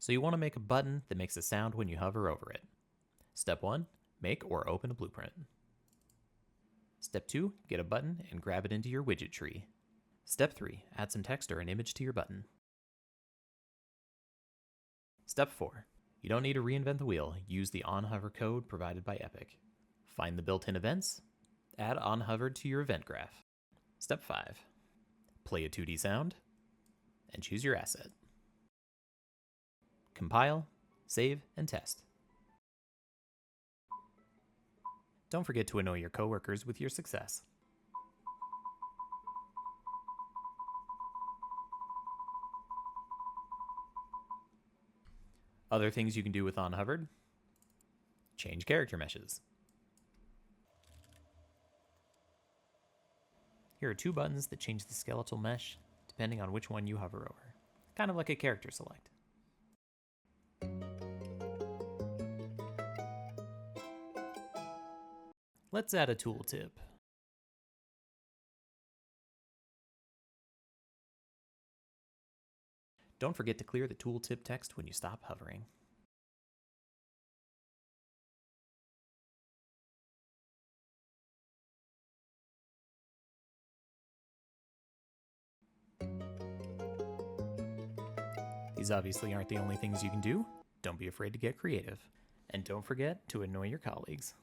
So you want to make a button that makes a sound when you hover over it. Step 1, make or open a blueprint. Step 2, get a button and grab it into your widget tree. Step 3, add some text or an image to your button. Step 4, you don't need to reinvent the wheel, use the onHover code provided by Epic. Find the built-in events, add onHover to your event graph. Step 5, play a 2D sound, and choose your asset. Compile, save, and test. Don't forget to annoy your coworkers with your success. Other things you can do with onHovered: change character meshes. Here are 2 buttons that change the skeletal mesh depending on which one you hover over, kind of like a character select. Let's add a tooltip. Don't forget to clear the tooltip text when you stop hovering. These obviously aren't the only things you can do. Don't be afraid to get creative. And don't forget to annoy your colleagues.